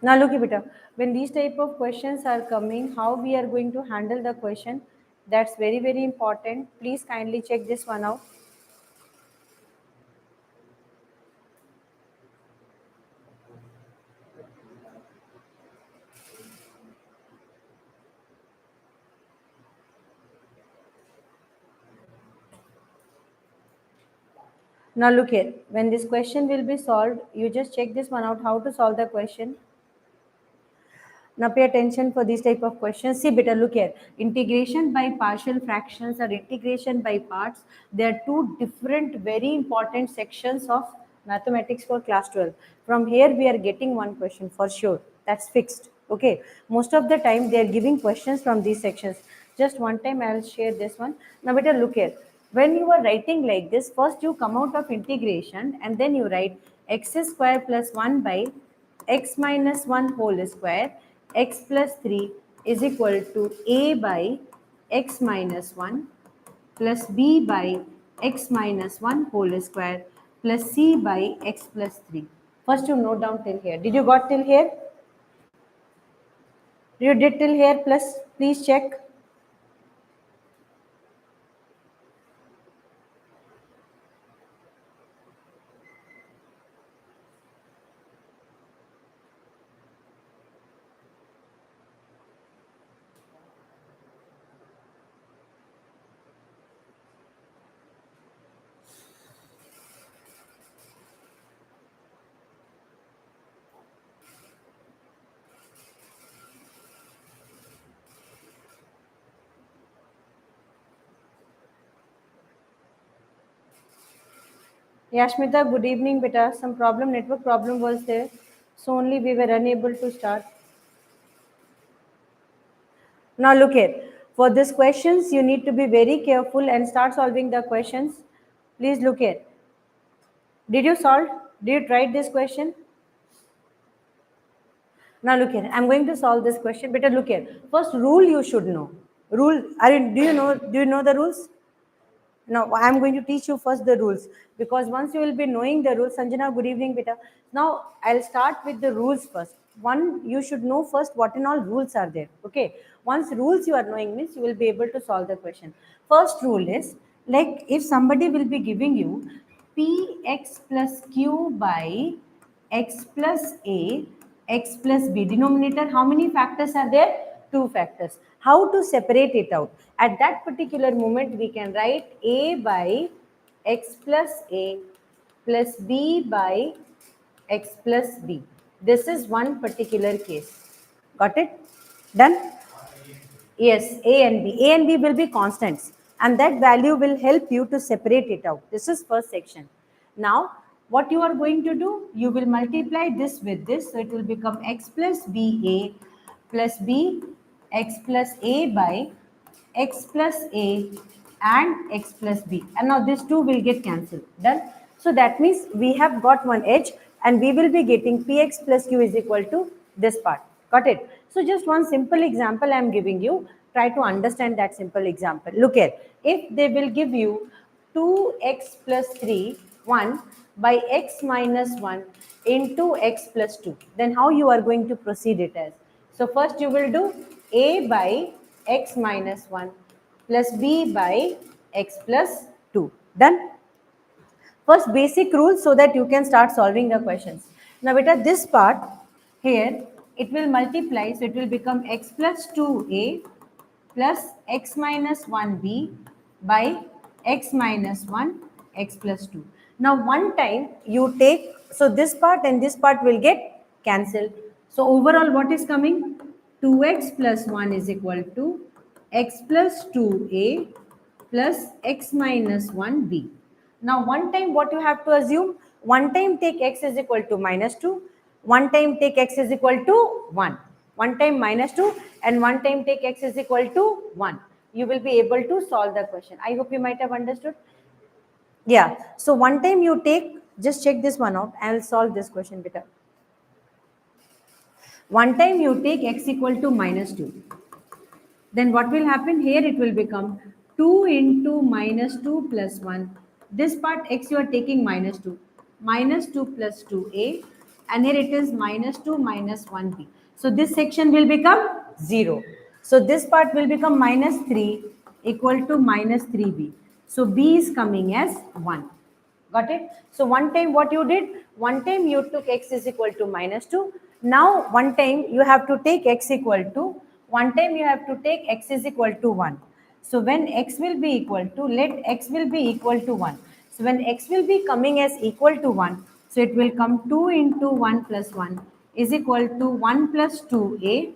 Now look beta, when these type of questions are coming, how we are going to handle the question, that's very very important. Please kindly check this one out. Now look here, when this question will be solved, you just check this one out, how to solve the question. Now pay attention for these type of questions. See better, look here. Integration by partial fractions or integration by parts, they are two different very important sections of mathematics for class 12. From here we are getting one question for sure. That's fixed. Okay. Most of the time they are giving questions from these sections. Just one time I'll share this one. Now better look here. When you are writing like this, first you come out of integration and then you write x square plus 1 by x minus 1 whole square x plus 3 is equal to a by x minus 1 plus b by x minus 1 whole square plus c by x plus 3. First you note down till here. Did you got till here? You did till here? Plus please check. Yashmita, good evening beta. Some problem, network problem was there. So only we were unable to start. Now look here. For these questions, you need to be very careful and start solving the questions. Please look here. Did you solve? Did you try this question? Now look here. I'm going to solve this question. Better look here. First rule you should know. Rule. Do you know the rules? Now I'm going to teach you first the rules, because once you will be knowing the rules, Sanjana, good evening, beta. Now I'll start with the rules first. One, you should know first what and all rules are there. Okay. Once rules you are knowing means you will be able to solve the question. First rule is, like, if somebody will be giving you px plus q by x plus a, x plus b. Denominator, how many factors are there? Two factors. How to separate it out? At that particular moment, we can write a by x plus a plus b by x plus b. This is one particular case. Got it? Done? Yes, A and B. A and B will be constants, and that value will help you to separate it out. This is first section. Now, what you are going to do, you will multiply this with this, so it will become x plus BA plus B, x plus A by x plus A and x plus B. And now these two will get cancelled. Done? So that means we have got one edge, and we will be getting Px plus Q is equal to this part. Got it? So just one simple example I am giving you. Try to understand that simple example. Look here. If they will give you 2x plus 3, 1 by x minus 1 into x plus 2, then how you are going to proceed it as? So first you will do a by x minus 1 plus b by x plus 2. Done? First basic rules so that you can start solving the questions. Now beta, this part here, it will multiply, so it will become x plus 2a plus x minus 1b by x minus 1 x plus 2. Now one time you take, so this part and this part will get cancelled. So overall what is coming? 2x plus 1 is equal to x plus 2a plus x minus 1b. Now one time what you have to assume? One time take x is equal to minus 2. One time take x is equal to 1. One time minus 2 and one time take x is equal to 1. You will be able to solve the question. I hope you might have understood. Yeah. So one time you take, just check this one out. I will solve this question better. One time you take x equal to minus 2. Then what will happen? Here it will become 2 into minus 2 plus 1. This part x you are taking minus 2. Minus 2 plus 2a and here it is minus 2 minus 1b. So this section will become 0. So this part will become minus 3 equal to minus 3b. So b is coming as 1. Got it? So one time what you did? One time you took x is equal to minus 2. Now one time you have to take x equal to, one time you have to take x is equal to 1. So when x will be equal to, let x will be equal to 1. So when x will be coming as equal to 1, so it will come 2 into 1 plus 1 is equal to 1 plus 2a,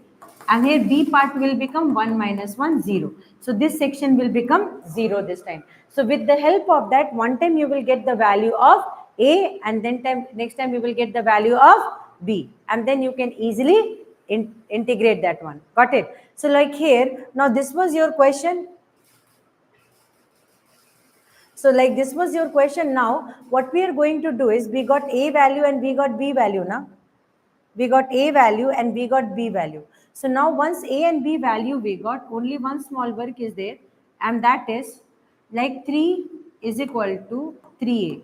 and here b part will become 1 minus 1 0. So this section will become 0 this time. So with the help of that, one time you will get the value of a, and then next time you will get the value of b, and then you can easily integrate that one. Got it? So like here, now this was your question. So like this was your question. Now what we are going to do is, we got a value and we got b value now. We got a value and we got b value. So now once a and b value we got, only one small work is there, and that is like 3 is equal to 3a.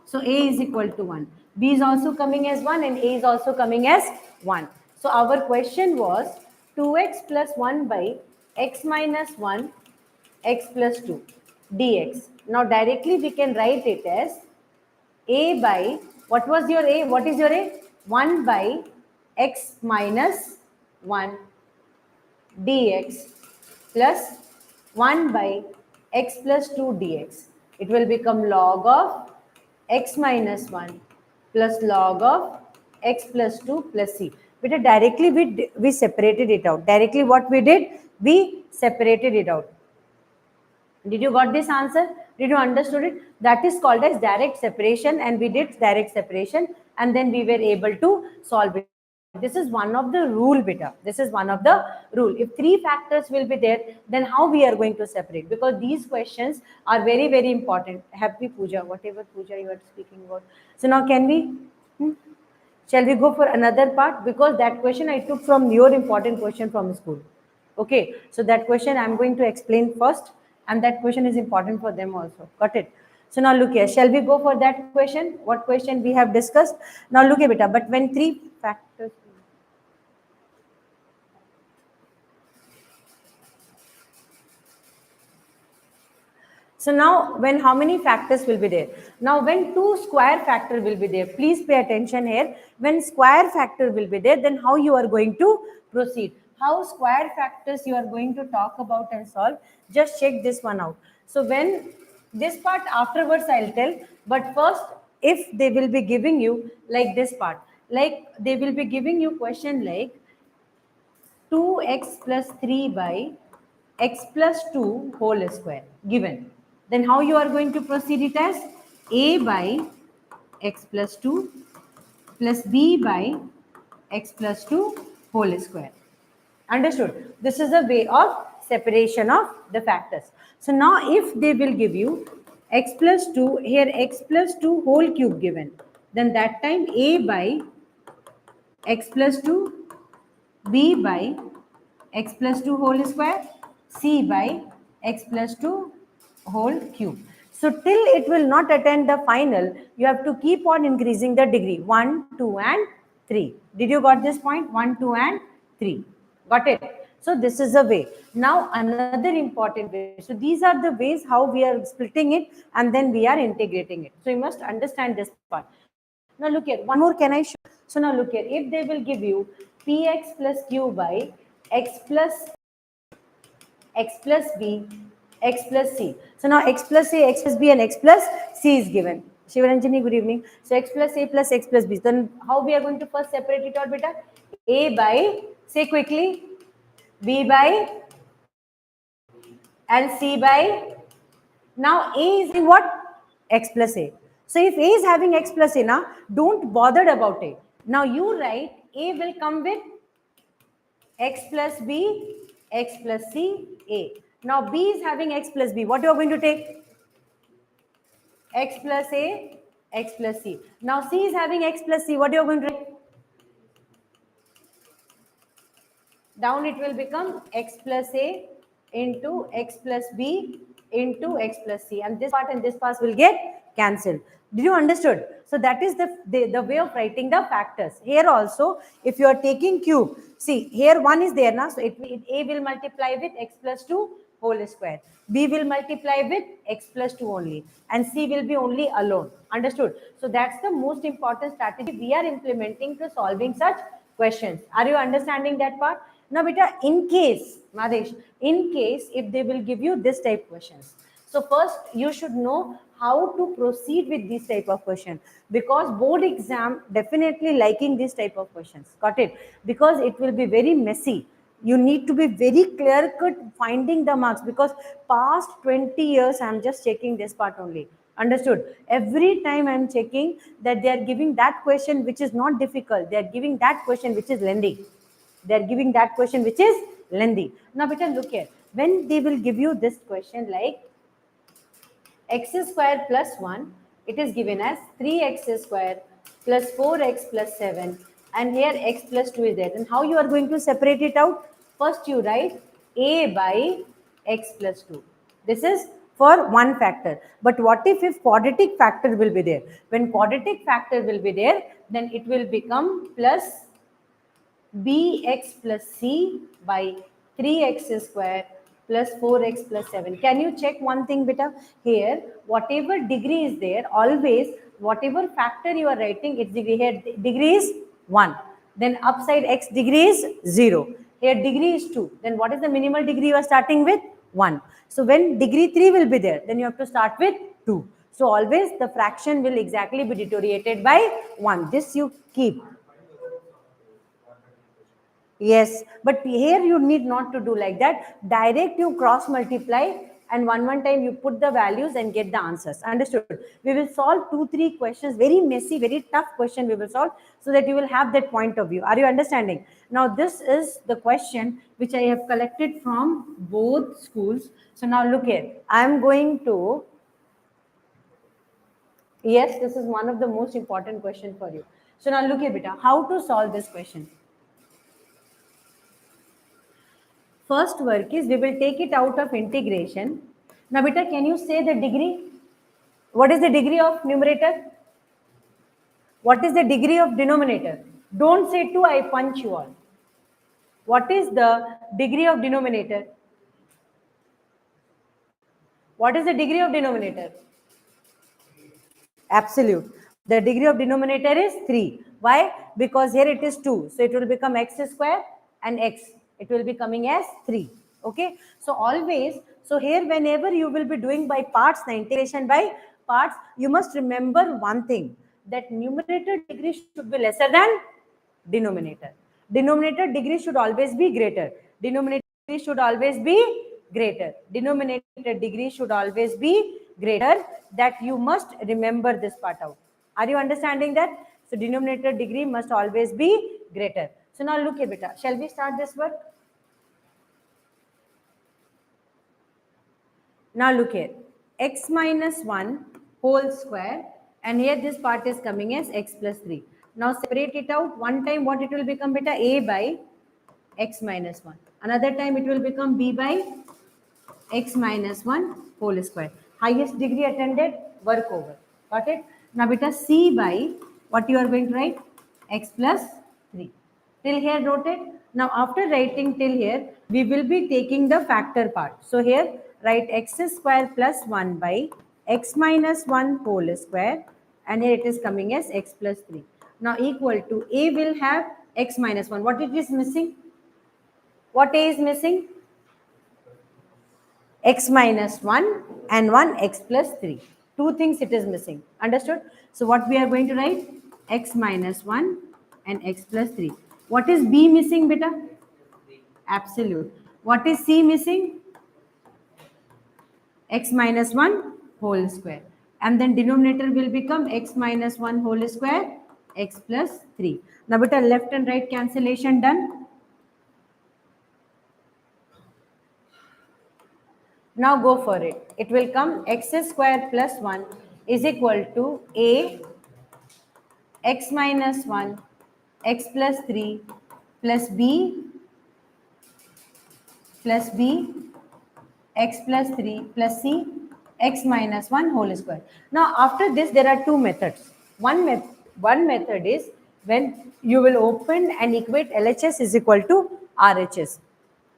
So a is equal to 1. B is also coming as 1 and a is also coming as 1. So our question was 2x plus 1 by x minus 1 x plus 2 dx. Now directly we can write it as a by, what was your a? What is your a? 1 by x minus 1 dx plus 1 by x plus 2 dx. It will become log of x minus 1 plus log of x plus 2 plus c. But directly we separated it out. Directly what we did? We separated it out. Did you got this answer? Did you understood it? That is called as direct separation, and we did direct separation and then we were able to solve it. This is one of the rule, beta. This is one of the rule. If 3 factors will be there, then how we are going to separate? Because these questions are very, very important. Happy puja, whatever puja you are speaking about. So now can we? Shall we go for another part? Because that question I took from your important question from school. Okay, so that question I'm going to explain first, and that question is important for them also. Got it? So now look here. Shall we go for that question? What question we have discussed? Now look here, beta. But when 3 factors. So now when how many factors will be there? Now when 2 square factor will be there, please pay attention here. When square factor will be there, then how you are going to proceed? How square factors you are going to talk about and solve? Just check this one out. So when this part afterwards I'll tell, but first if they will be giving you like this part, like they will be giving you question like 2x plus 3 by x plus 2 whole square given, then how you are going to proceed it as a by x plus 2 plus b by x plus 2 whole square. Understood? This is a way of separation of the factors. So now if they will give you x plus 2, here x plus 2 whole cube given, then that time a by x plus 2, b by x plus 2 whole square, c by x plus 2 whole cube. So till it will not attend the final, you have to keep on increasing the degree 1, 2 and 3. Did you got this point? 1, 2 and 3. Got it? So this is a way. Now another important way. So these are the ways how we are splitting it and then we are integrating it. So you must understand this part. Now look here, one more can I show? So now look here, if they will give you px plus q by x plus b, x plus c. So now x plus a, x plus b and x plus c is given. Shivaranjani, good evening. So x plus a plus x plus b. Then how we are going to first separate it out, beta? A by, say quickly, b by and c by. Now a is in what? X plus a. So if a is having x plus a, now don't bother about it. Now you write a will come with x plus b, x plus c, a. Now b is having x plus b. What you are going to take? X plus a, x plus c. Now c is having x plus c. What you are going to take? Down it will become x plus a into x plus b into x plus c, and this part will get cancelled. Did you understood? So that is the way of writing the factors. Here also, if you are taking cube, see here 1 is there now, so a will multiply with x plus 2 whole square, b will multiply with x plus 2 only, and c will be only alone. Understood? So that's the most important strategy we are implementing to solving such questions. Are you understanding that part? Now beta, in case, Madesh, in case if they will give you this type questions, so first you should know how to proceed with this type of question, because board exam definitely liking this type of questions. Got it? Because it will be very messy. You need to be very clear cut finding the marks, because past 20 years I'm just checking this part only. Understood? Every time I'm checking that they are giving that question which is not difficult, they are giving that question which is lengthy. They are giving that question which is lengthy. Now beta, look here, when they will give you this question like x square plus 1, it is given as 3x square plus 4x plus 7, and here x plus 2 is there. Then how you are going to separate it out? First you write a by x plus 2. This is for one factor. But what if quadratic factor will be there? When quadratic factor will be there, then it will become plus bx plus c by 3x square plus 4x plus 7. Can you check one thing, beta? Here, whatever degree is there, always, whatever factor you are writing, its degree. Here, degree is 1. Then upside x degree is 0. Here, degree is 2. Then what is the minimal degree you are starting with? 1. So when degree 3 will be there, then you have to start with 2. So always the fraction will exactly be deteriorated by 1. This you keep. Yes, but here you need not to do like that. Direct you cross multiply, and one time you put the values and get the answers. Understood? We will solve 2-3 questions, very messy, very tough question we will solve, so that you will have that point of view. Are you understanding? Now this is the question which I have collected from both schools. So now look here. I am going to, yes, this is one of the most important question for you. So now look here, beta, how to solve this question. First work is we will take it out of integration. Now beta, can you say the degree? What is the degree of numerator? What is the degree of denominator? Don't say 2, I punch you all. What is the degree of denominator? What is the degree of denominator? Absolute. The degree of denominator is 3. Why? Because here it is 2. So it will become x square and x. It will be coming as 3. Okay. So always, so here whenever you will be doing by parts, the integration by parts, you must remember one thing, that numerator degree should be lesser than denominator. Denominator degree should always be greater. Denominator degree should always be greater. Denominator degree should always be greater. That you must remember this part out. Are you understanding that? So denominator degree must always be greater. So now look here, beta. Shall we start this work? Now look here. X minus 1 whole square, and here this part is coming as x plus 3. Now separate it out. One time what it will become, beta? A by x minus 1. Another time it will become b by x minus 1 whole square. Highest degree attended, work over. Got it? Now beta, c by, what you are going to write? X plus 3. Till here noted? Now after writing till here, we will be taking the factor part. So here write x square plus 1 by x minus 1 whole square, and here it is coming as x plus 3. Now equal to, a will have x minus 1. What it is missing? What a is missing? X minus 1 and 1 x plus 3. Two things it is missing. Understood? So what we are going to write? X minus 1 and x plus 3. What is b missing, beta? Absolute. What is c missing? X minus 1 whole square. And then denominator will become x minus 1 whole square, x plus 3. Now beta, left and right cancellation done. Now go for it. It will come x square plus 1 is equal to a x minus 1 x plus 3 plus b x plus 3 plus c x minus 1 whole square. Now after this there are two methods. One method is when you will open and equate LHS is equal to RHS.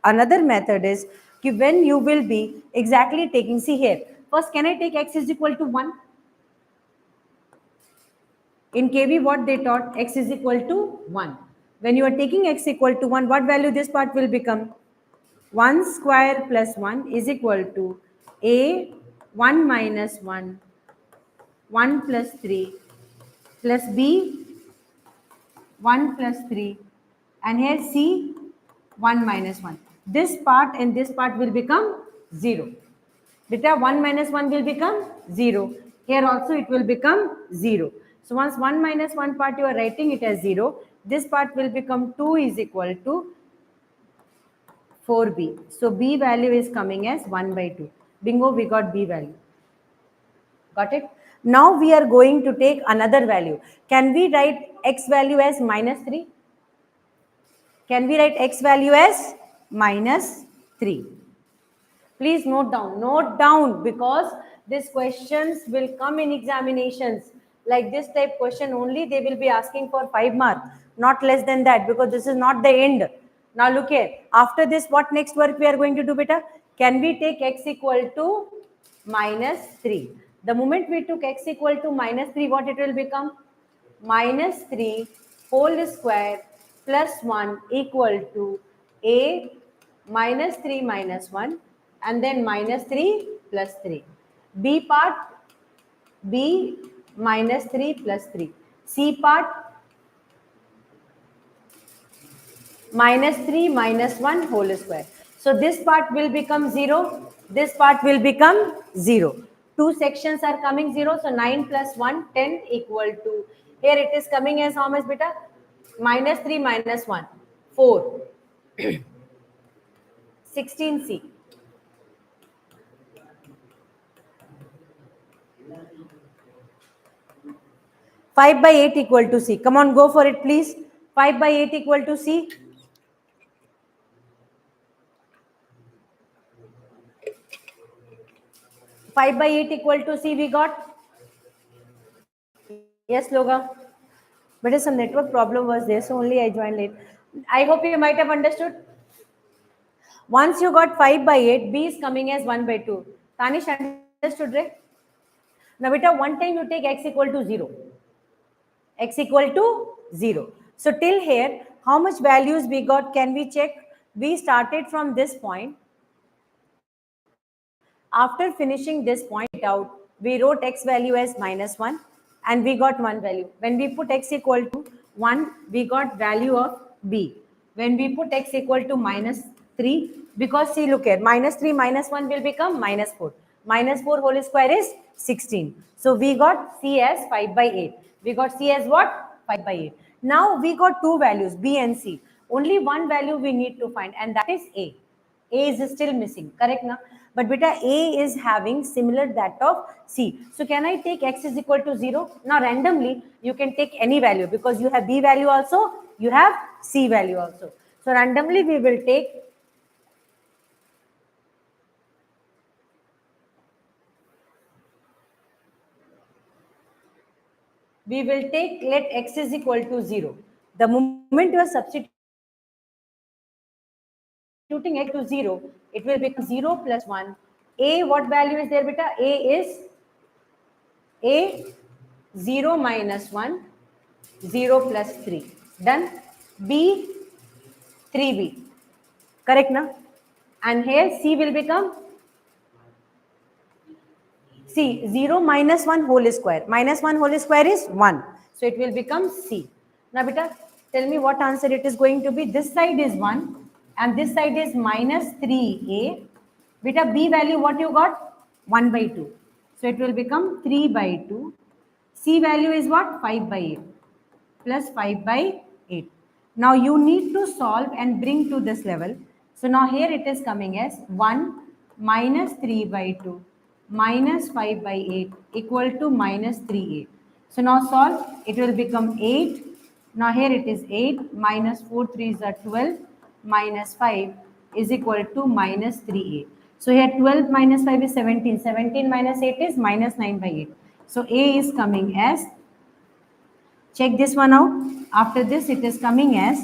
Another method is when you will be exactly taking, see here, first can I take x is equal to 1? In KB what they taught, x is equal to 1. When you are taking x equal to 1, what value this part will become? 1 square plus 1 is equal to a 1 minus 1, 1 plus 3 plus b 1 plus 3, and here c 1 minus 1. This part and this part will become 0. Beta 1 minus 1 will become 0. Here also it will become 0. So once 1 minus 1 part you are writing it as 0, this part will become 2 is equal to 4b. So b value is coming as 1 by 2. Bingo, we got b value. Got it? Now we are going to take another value. Can we write x value as minus 3? Can we write x value as minus 3? Please note down because these questions will come in examinations. Like this type question only they will be asking for 5 marks, not less than that, because this is not the end. Now look here, after this what next work we are going to do, beta? Can we take x equal to minus 3? The moment we took x equal to minus 3, what it will become? Minus 3 whole square plus 1 equal to a minus 3 minus 1 and then minus 3 plus 3. B part, b minus 3 plus 3. C part, minus 3 minus 1 whole square. So this part will become 0. This part will become 0. Two sections are coming 0. So 9 plus 1, 10 equal to, here it is coming as how much, beta? Minus 3 minus 1, 4. 16C. 5 by 8 equal to C. Come on, go for it, please. 5 by 8 equal to C. Five by 8 equal to C we got. Yes, Loga. But some network problem was there, so only I joined late. I hope you might have understood. Once you got 5 by 8, B is coming as 1 by 2. Tanish understood, right? Now, beta, one time you take x equal to 0. X equal to 0. So, till here, how much values we got? Can we check? We started from this point. After finishing this point out, we wrote x value as minus 1 and we got one value. When we put x equal to 1, we got value of b. When we put x equal to minus 3, because see, look here, minus 3 minus 1 will become minus 4. Minus 4 whole square is 16. So we got c as 5 by 8. We got c as what? 5 by 8. Now we got two values, b and c. Only one value we need to find, and that is a. A is still missing, correct now? But beta, A is having similar that of C. So can I take x is equal to 0? Now randomly, you can take any value because you have B value also, you have C value also. So randomly we will take let x is equal to 0. The moment you are substituting x to 0, it will become 0 plus 1. A, what value is there, beta? A is A 0 minus 1, 0 plus 3. Done. B 3b. Correct now? And here C will become C 0 minus 1 whole square. Minus 1 whole square is 1. So it will become C. Now beta, tell me what answer it is going to be. This side is 1 and this side is minus 3a. Beta, B value what you got? 1 by 2. So it will become 3 by 2. C value is what? 5 by 8 plus 5 by 8. Now you need to solve and bring to this level. So now here it is coming as 1 minus 3 by 2 minus 5 by 8 equal to minus 3a. So now solve, it will become 8. Now here it is 8 minus 4 3s are 12 minus 5 is equal to minus 3a. So here 12 minus 5 is 17. 17 minus 8 is minus 9 by 8. So A is coming as, check this one out. After this, it is coming as,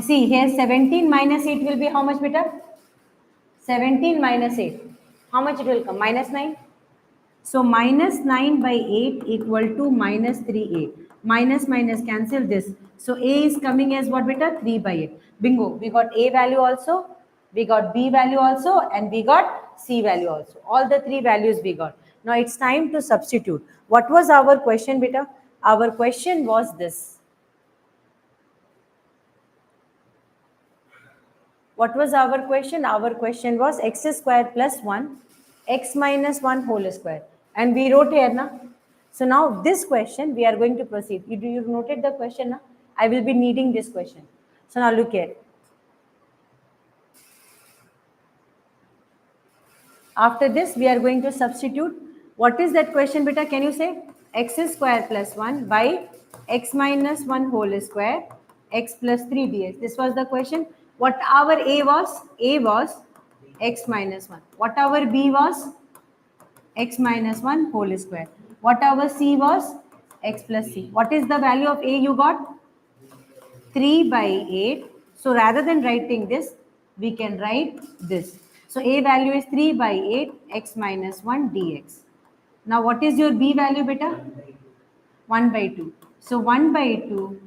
see here 17 minus 8 will be how much, beta? 17 minus 8. How much it will come? Minus 9. So minus 9 by 8 equal to minus 3a. Minus minus cancel this. So a is coming as what, beta? 3 by 8. Bingo. We got a value also, we got b value also, and we got c value also. All the three values we got. Now it's time to substitute. What was our question, beta? Our question was this. What was our question? Our question was x square plus 1, x minus 1 whole square. And we wrote here, na? So now this question, we are going to proceed. You noted the question, na? I will be needing this question. So now look here. After this, we are going to substitute. What is that question, beta? Can you say? X square plus 1 by x minus 1 whole square, x plus 3 dx. This was the question. What our A was? A was x minus 1. What our B was? X minus 1 whole square. What our C was? X plus C. What is the value of A you got? 3 by 8. So rather than writing this, we can write this. So A value is 3 by 8 x minus 1 dx. Now what is your B value, beta? 1 by 2. So 1 by 2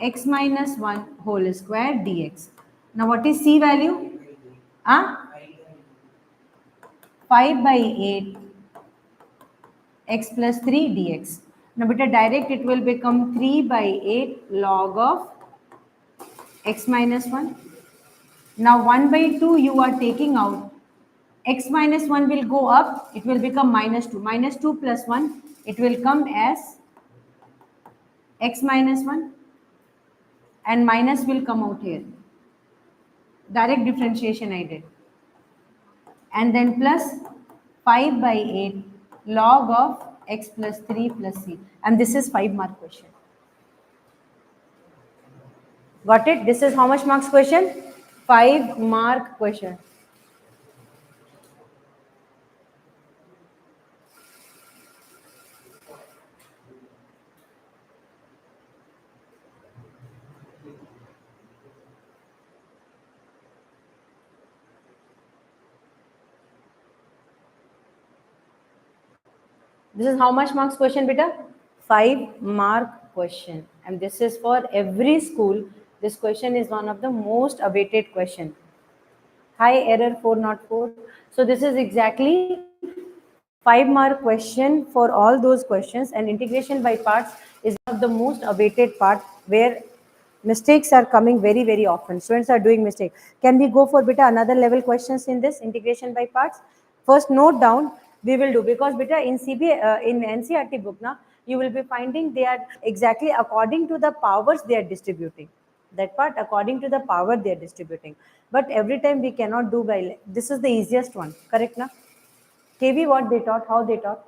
x minus 1 whole square dx. Now what is C value? 5 by 8 x plus 3 dx. Now beta direct it will become 3 by 8 log of x minus 1. Now 1 by 2 you are taking out. X minus 1 will go up. It will become minus 2. Minus 2 plus 1. It will come as x minus 1. And minus will come out here. Direct differentiation I did. And then plus 5 by 8 log of x plus 3 plus c. And this is 5 mark question. Got it? This is how much marks question? 5 mark question. This is how much marks question, beta? 5 mark question. And this is for every school. This question is one of the most awaited question. High error 404. So this is exactly 5 mark question for all those questions, and integration by parts is one of the most awaited part where mistakes are coming very, very often. Students are doing mistake. Can we go for beta another level questions in this integration by parts? First note down, we will do, because beta in in NCERT book na, you will be finding they are exactly according to the powers they are distributing. That part according to the power they are distributing. But every time we cannot do by, this is the easiest one, correct na? KB what they taught, how they taught?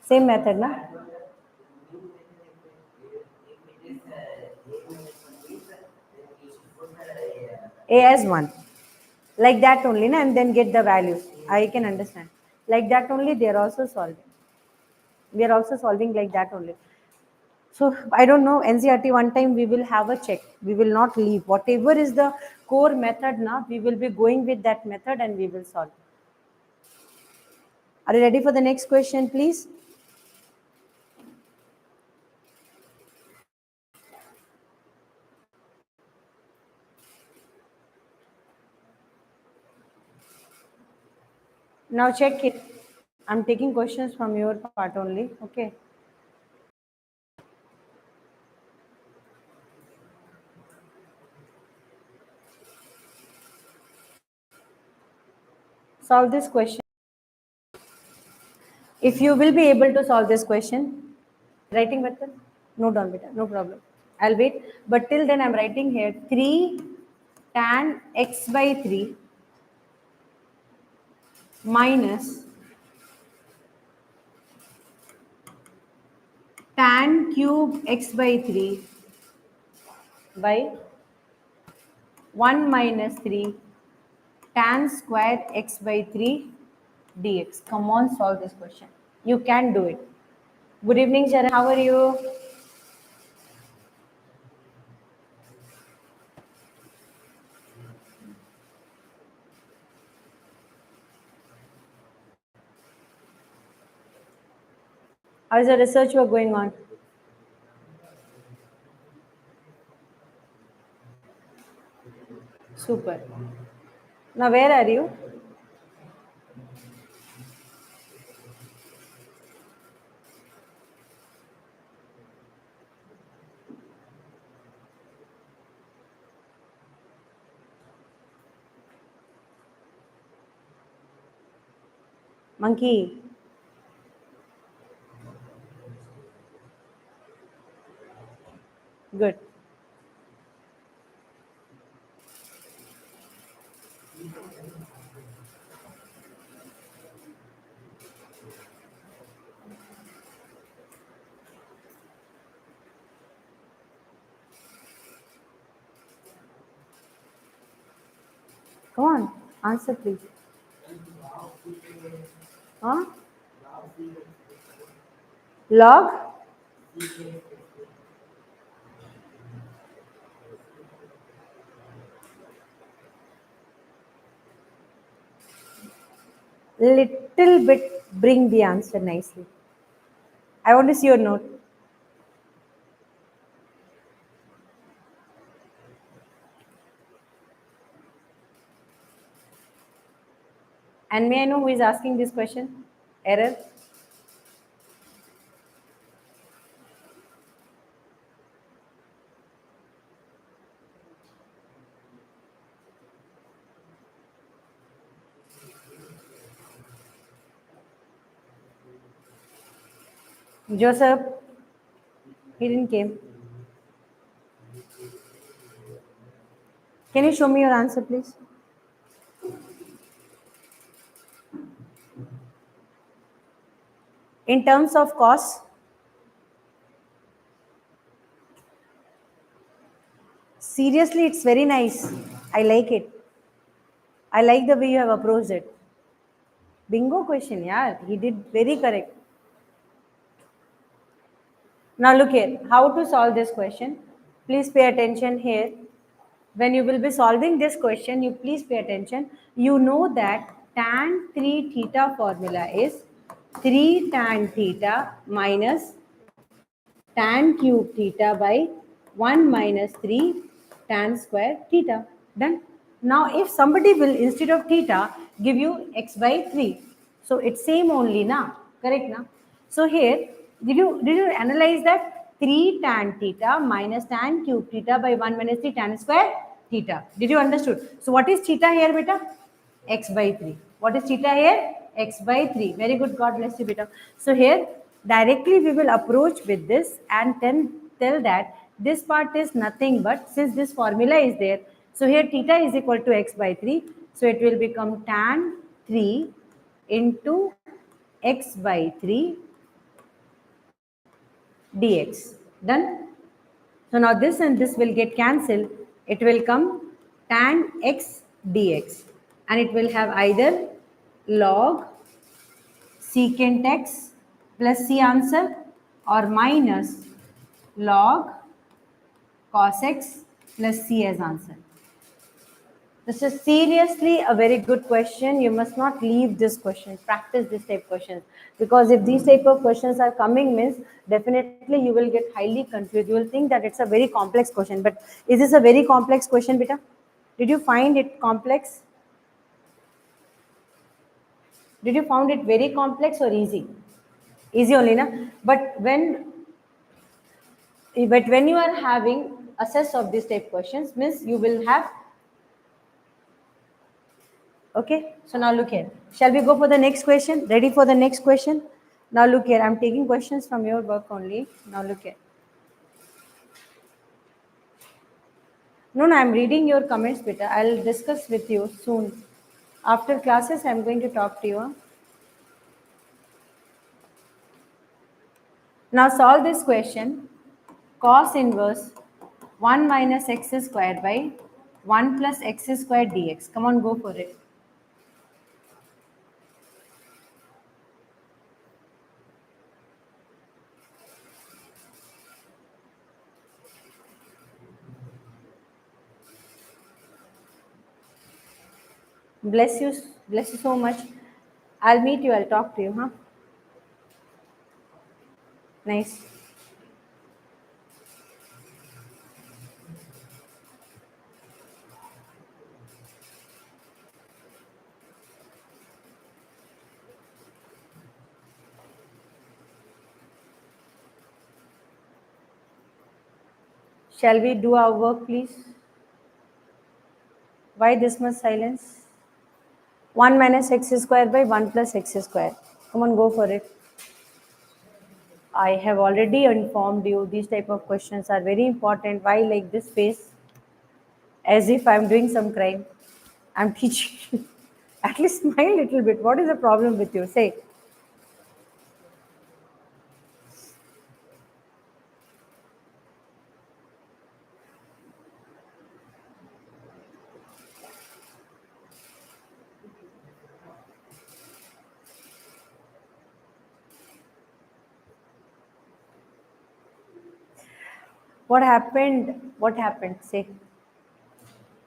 Same method na? A as 1. Like that only na, and then get the values. I can understand. Like that only they are also solving. We are also solving like that only. So I don't know, NCERT one time we will have a check. We will not leave. Whatever is the core method now, we will be going with that method and we will solve. Are you ready for the next question, please? Now check it. I'm taking questions from your part only. Okay. Solve this question. If you will be able to solve this question, writing method, no down beta, no problem. I'll wait. But till then I'm writing here 3 tan x by 3 minus tan cube x by 3 by 1 minus 3 tan square x by 3 dx. Come on, solve this question. You can do it. Good evening, Sharon. How are you? How is the research work going on? Super. Now, where are you? Monkey. Good. Come on. Answer, please. Huh? Log? Little bit bring the answer nicely. I want to see your note. And may I know who is asking this question? Error? Joseph? He didn't came. Can you show me your answer, please? In terms of cost, seriously, it's very nice. I like it. I like the way you have approached it. Bingo question, yeah. He did very correct. Now look here, how to solve this question. Please pay attention here. When you will be solving this question, you please pay attention. You know that tan 3 theta formula is 3 tan theta minus tan cube theta by 1 minus 3 tan square theta. Done. Now if somebody will instead of theta give you x by 3. So it's same only na. Correct na? So here did you analyze that 3 tan theta minus tan cube theta by 1 minus 3 tan square theta. Did you understood? So what is theta here beta? X by 3. What is theta here? X by 3. Very good. God bless you, beta. So here directly we will approach with this and then tell that this part is nothing but since this formula is there. So here theta is equal to x by 3. So it will become tan 3 into x by 3 dx. Done? So now this and this will get cancelled. It will come tan x dx and it will have either log secant x plus c answer or minus log cos x plus c as answer. This is seriously a very good question. You must not leave this question. Practice this type of questions because if these type of questions are coming means definitely you will get highly confused. You will think that it's a very complex question. But is this a very complex question, beta? Did you find it complex? Did you found it very complex or easy? Easy only, na? But when you are having assess of this type questions means you will have. Okay, so now look here. Shall we go for the next question? Ready for the next question? Now look here. I'm taking questions from your work only. Now look here. No, I'm reading your comments, beta. I'll discuss with you soon. After classes, I'm going to talk to you. Now solve this question. Cos inverse 1 minus x square by 1 plus x squared dx. Come on, go for it. Bless you, bless you so much. I'll meet you, I'll talk to you, huh? Nice. Shall we do our work, please? Why this much silence? 1 minus x square by 1 plus x square. Come on, go for it. I have already informed you these type of questions are very important. Why like this face? As if I'm doing some crime. I'm teaching you. At least smile a little bit. What is the problem with you? Say. What happened? What happened? Say.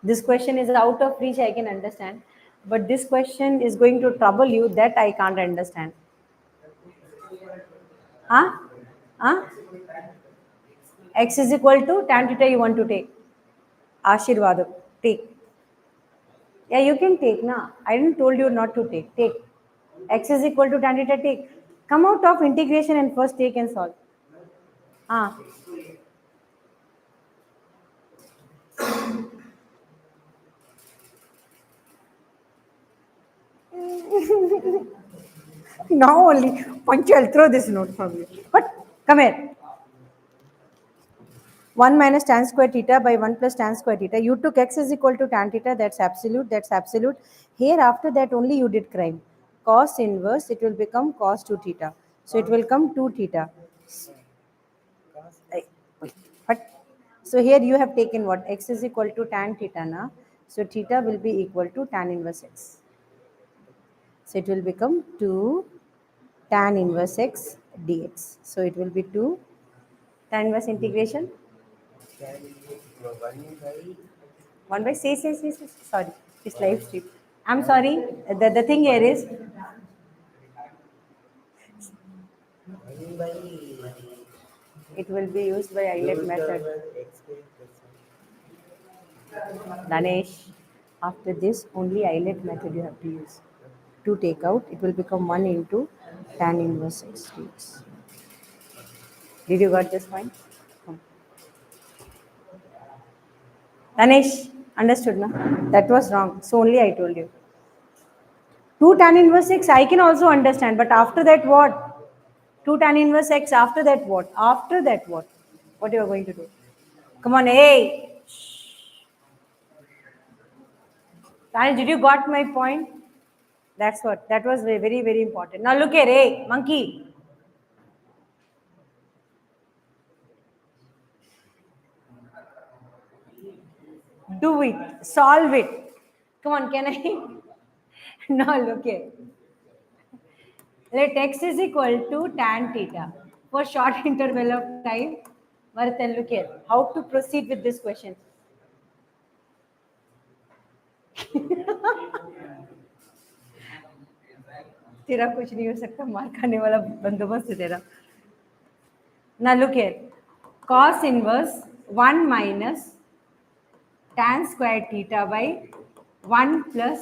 This question is out of reach, I can understand. But this question is going to trouble you that I can't understand. Huh? Huh? X is equal to tan theta you want to take. Ashirvadam. Take. Yeah, you can take na. I didn't told you not to take. Take. X is equal to tan theta take. Come out of integration and first take and solve. Ah. Now only. Punch, I'll throw this note from you. But come here. 1 minus tan square theta by 1 plus tan square theta. You took x is equal to tan theta. That's absolute. That's absolute. Here after that only you did crime. Cos inverse, it will become cos 2 theta. So it will come 2 theta. Wait, what? So here you have taken what? X is equal to tan theta na. So theta will be equal to tan inverse x. So it will become 2 tan inverse x dx. So it will be 2 tan inverse integration. 1 by say. Sorry, it's live stream. I'm sorry. The thing here is it will be used by eyelet method. Danesh, after this only eyelet method you have to use. To take out, it will become 1 into tan inverse x dx. Did you got this point? Come. Danesh, understood na? That was wrong. So only I told you. 2 tan inverse x I can also understand, but after that what? 2 tan inverse x, after that what? After that what? What you are going to do? Come on, hey! Daniel, did you got my point? That's what. That was very, very important. Now look here, hey, monkey. Do it. Solve it. Come on, can I? Now look here. Let x is equal to tan theta for short interval of time. Vartan, look here. How to proceed with this question? तेरा कुछ नहीं हो सकता, मार खाने वाला बंदोबस्त है तेरा. Now look here. Cos inverse 1 minus tan square theta by 1 plus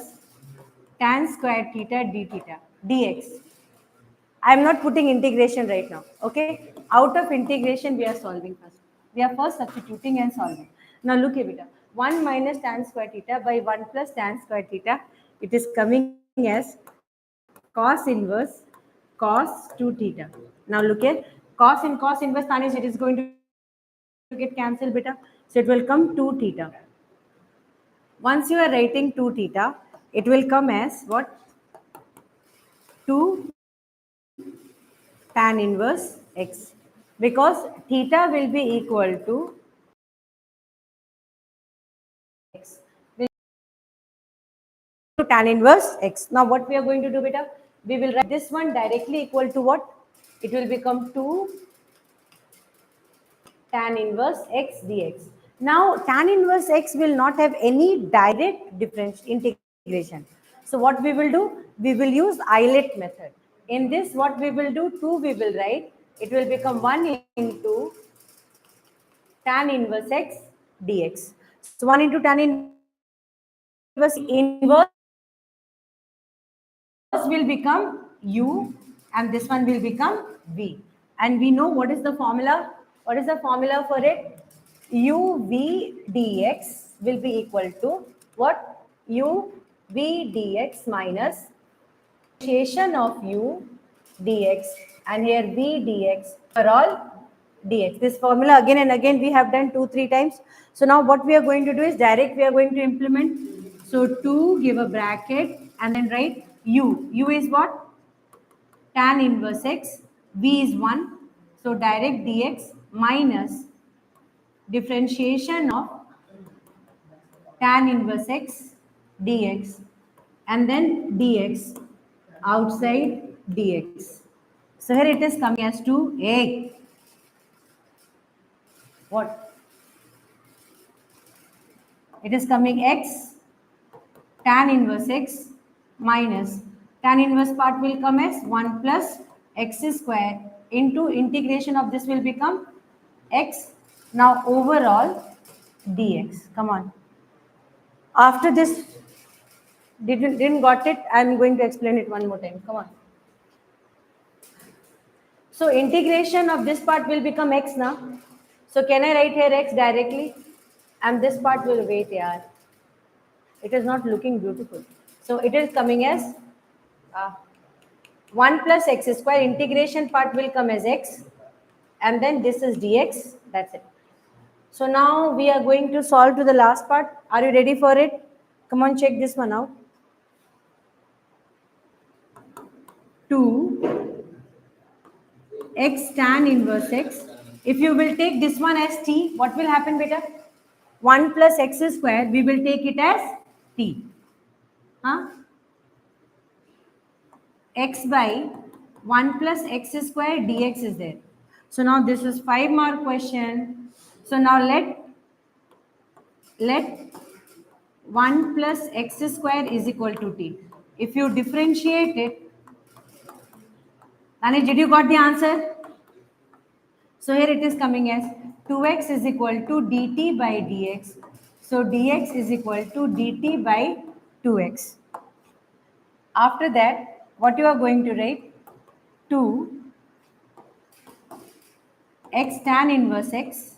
tan square theta d theta dx. I am not putting integration right now. Okay. Out of integration, we are solving first. We are first substituting and solving. Now look here, beta. 1 minus tan square theta by 1 plus tan square theta. It is coming as cos inverse cos 2 theta. Now look here. Cos and cos inverse, Tanish, it is going to get cancelled, beta. So it will come 2 theta. Once you are writing 2 theta, it will come as what? 2 tan inverse x, because theta will be equal to x. tan inverse x. Now what we are going to do, beta? We will write this one directly equal to what? It will become 2 tan inverse x dx. Now tan inverse x will not have any direct difference integration. So what we will do? We will use Eilert method. In this what we will do? 2 we will write. It will become 1 into tan inverse x dx. So 1 into tan inverse will become u and this one will become v. And we know what is the formula? What is the formula for it? U v dx will be equal to what? U v dx minus differentiation of u dx and here v dx for all dx. This formula again and again we have done 2-3 times. So now what we are going to do is direct we are going to implement. So 2 give a bracket and then write u. U is what? Tan inverse x. V is 1. So direct dx minus differentiation of tan inverse x dx and then dx outside dx. So here it is coming as 2a. What? It is coming x tan inverse x minus tan inverse part will come as 1 plus x square into integration of this will become x. Now overall dx. Come on. After this, didn't got it? I'm going to explain it one more time. Come on. So integration of this part will become x now. So can I write here x directly? And this part will wait, yaar. It is not looking beautiful. So it is coming as 1 plus x square. Integration part will come as x. And then this is dx. That's it. So now we are going to solve to the last part. Are you ready for it? Come on, check this one out. 2 x tan inverse x. If you will take this one as t, what will happen, beta? 1 plus x square, we will take it as t. Huh? X by 1 plus x square dx is there. So now this is 5 mark question. So now let 1 plus x square is equal to t. If you differentiate it, Anish, did you got the answer? So here it is coming as 2x is equal to dt by dx. So dx is equal to dt by 2x. After that, what you are going to write? 2 x tan inverse x.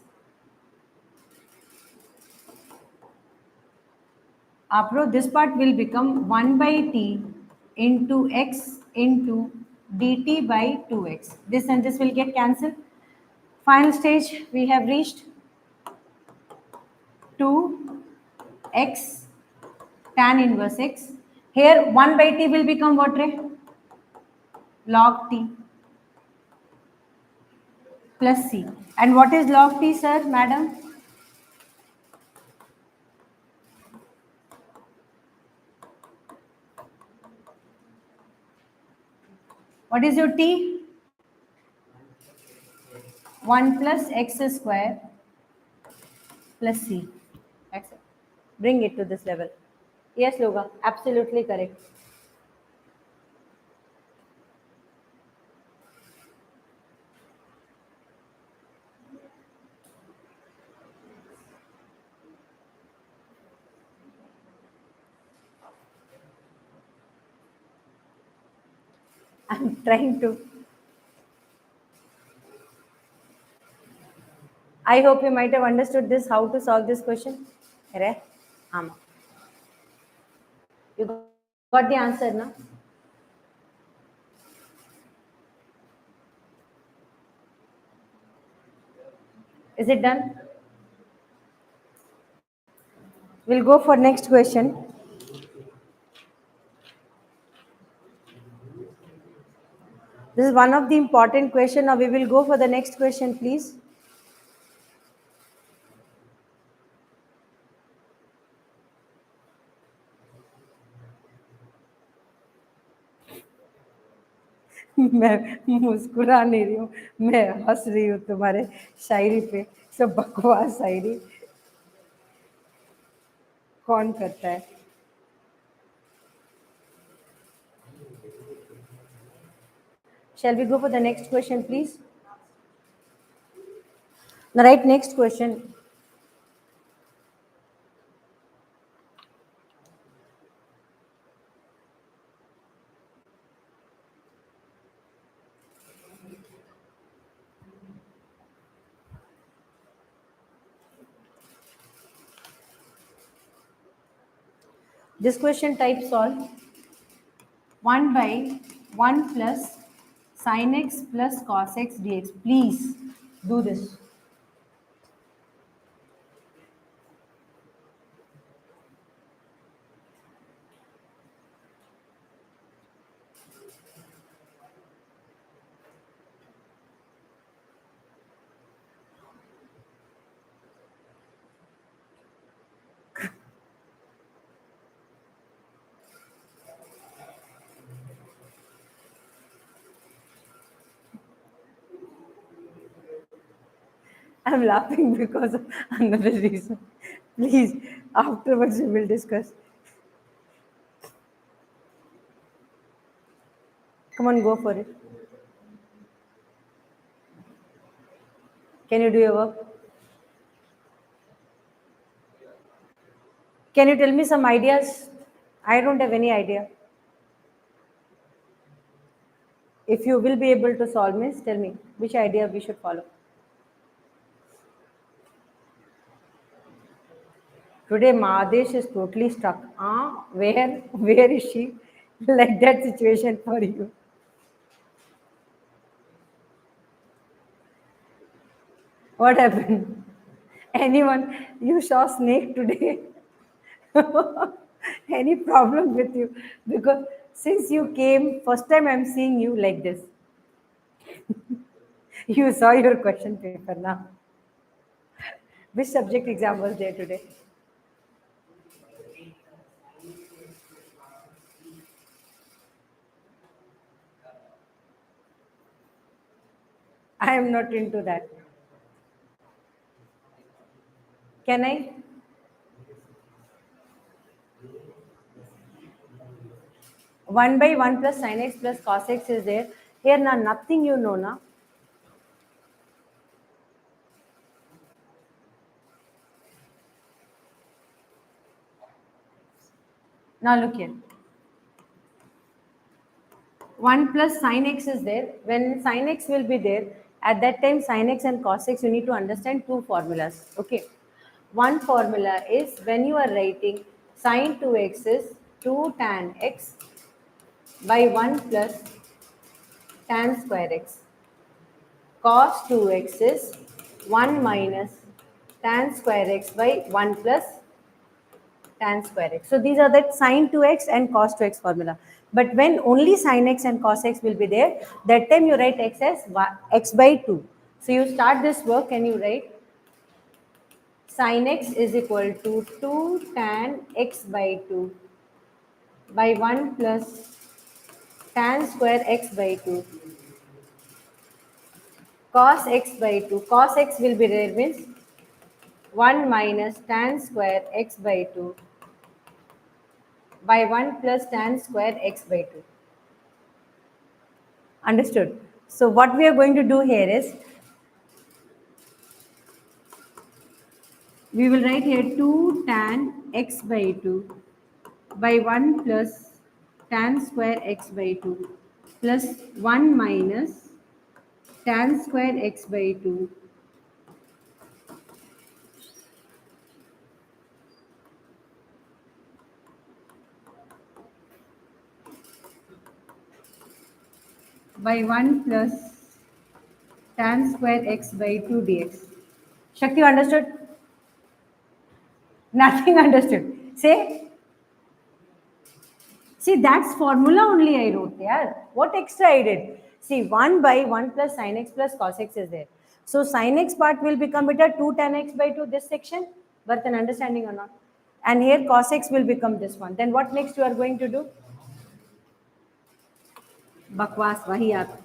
After this part will become 1 by t into x into dt by 2x. This and this will get cancelled. Final stage we have reached. 2 x tan inverse x. Here 1 by t will become what, Ray? Log t plus c. And what is log t, sir, madam? What is your t? 1 plus x square plus c. Excellent. Bring it to this level. Yes, Loga, absolutely correct. I'm trying to. I hope you might have understood this, how to solve this question. You got the answer now? Is it done? We'll go for next question. This is one of the important question. Now we will go for the next question, please. मैं मुस्कुरा नहीं रही हूँ, मैं हंस रही हूँ तुम्हारे शायरी पे। सब बकवास शायरी कौन करता है? Shall we go for the next question, please? Now, right, next question. This question type solve 1 by 1 plus sin x plus cos x dx. Please do this. I'm laughing because of another reason. Please, afterwards we will discuss. Come on, go for it. Can you do your work? Can you tell me some ideas? I don't have any idea. If you will be able to solve this, tell me which idea we should follow. Today, Mahadesh is totally stuck. Ah, where is she? Like that situation for you. What happened? Anyone? You saw snake today? Any problem with you? Because since you came, first time I'm seeing you like this. You saw your question paper now. Which subject exam was there today? I am not into that. Can I? 1 by 1 plus sin x plus cos x is there. Here now nothing you know now. Now look here. 1 plus sin x is there. When sin x will be there, at that time sin x and cos x, you need to understand two formulas. Okay. One formula is when you are writing sin 2x is 2 tan x by 1 plus tan square x. Cos 2x is 1 minus tan square x by 1 plus tan square x. So these are the sin 2x and cos 2x formula. But when only sin x and cos x will be there, that time you write x as x by 2. So you start this work and you write sin x is equal to 2 tan x by 2 by 1 plus tan square x by 2 cos x by 2. Cos x will be there means 1 minus tan square x by 2 by 1 plus tan square x by 2. Understood? So what we are going to do here is we will write here 2 tan x by 2 by 1 plus tan square x by 2 plus 1 minus tan square x by 2 by 1 plus tan square x by 2 dx. Shakti, you understood? Nothing understood. Say, see, that's formula only I wrote there. What extra I did? See, 1 by 1 plus sin x plus cos x is there. So sin x part will become beta 2 tan x by 2 this section. Worth an understanding or not? And here cos x will become this one. Then what next you are going to do? बकवास वाहियात.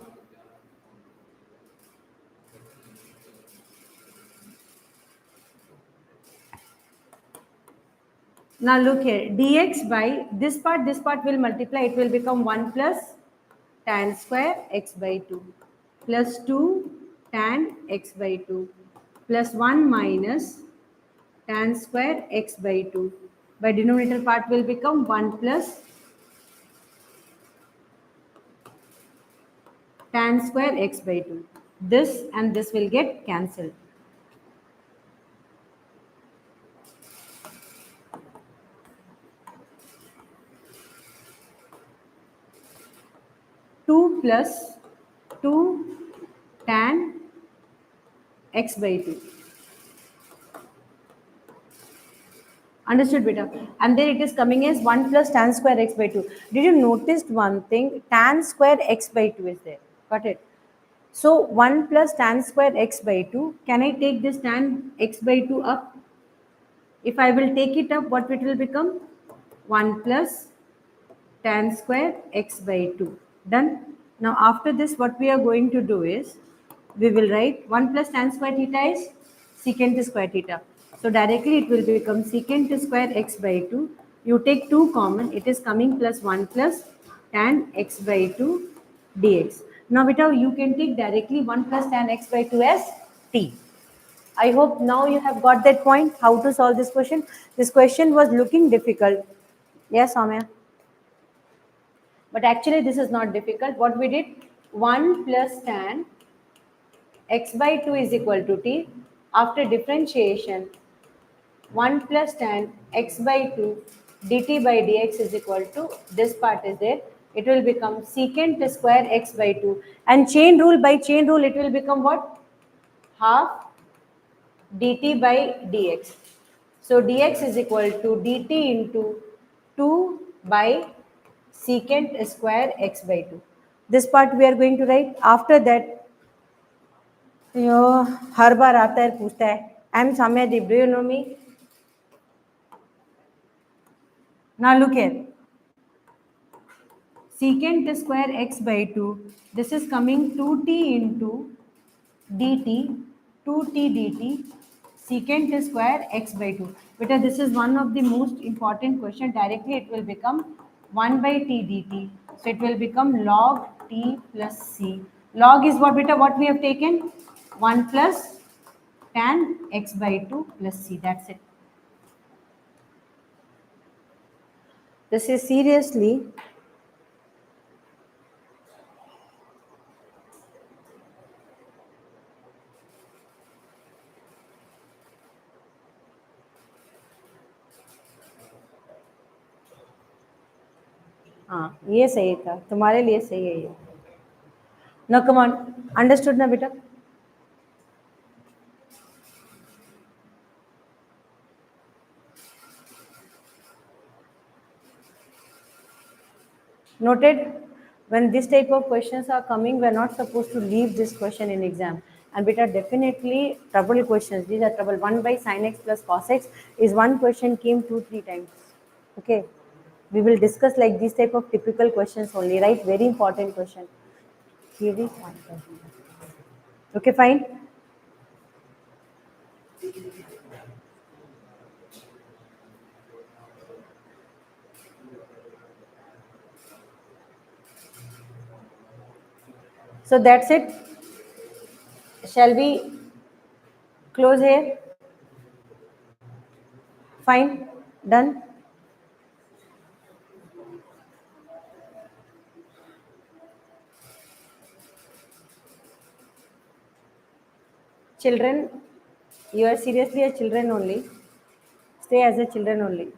Now look here, dx by this part will multiply, it will become 1 plus tan square x by 2 plus 2 tan x by 2 plus 1 minus tan square x by 2. By denominator part will become 1 plus tan square x by 2. This and this will get cancelled. Two plus 2 tan x by 2. Understood, beta? And then it is coming as 1 plus tan square x by 2. Did you notice one thing? Tan square x by 2 is there. Got it? So 1 plus tan square x by 2. Can I take this tan x by 2 up? If I will take it up, what it will become? 1 plus tan square x by 2. Done? Now after this, what we are going to do is, we will write 1 plus tan square theta is secant square theta. So directly it will become secant square x by 2. You take 2 common, it is coming plus 1 plus tan x by 2 dx. Now beta, you can take directly 1 plus tan x by 2 as t. I hope now you have got that point, how to solve this question. This question was looking difficult. Yes, Amya? But actually this is not difficult. What we did, 1 plus tan x by 2 is equal to t. After differentiation, 1 plus tan x by 2 dt by dx is equal to, this part is there. It will become secant square x by 2. And chain rule, by chain rule, it will become what? Half dt by dx. So dx is equal to dt into 2 by secant square x by 2. This part we are going to write. After that, यो हर बार आता है पूछता है, I am Samyadeep, do you know me? Now look here, secant square x by 2, this is coming 2t into dt, 2t dt, secant square x by 2. Because this is one of the most important question. Directly it will become 1 by t dt. So it will become log t plus c. Log is what, beta, what we have taken? 1 plus tan x by 2 plus c. That's it. This is seriously हाँ, ये सही था, तुम्हारे लिए सही है ये. Now come on, understood ना बेटा? Noted? When this type of questions are coming, we are not supposed to leave this question in exam. And beta, definitely trouble questions. These are trouble. 1 by sin x plus cos x is one question came 2-3 times. Okay. We will discuss like these type of typical questions only, right? Very important question. Here is one question. Okay, fine. So that's it. Shall we close here? Fine. Done. Children, you are seriously a children only. Stay as a children only.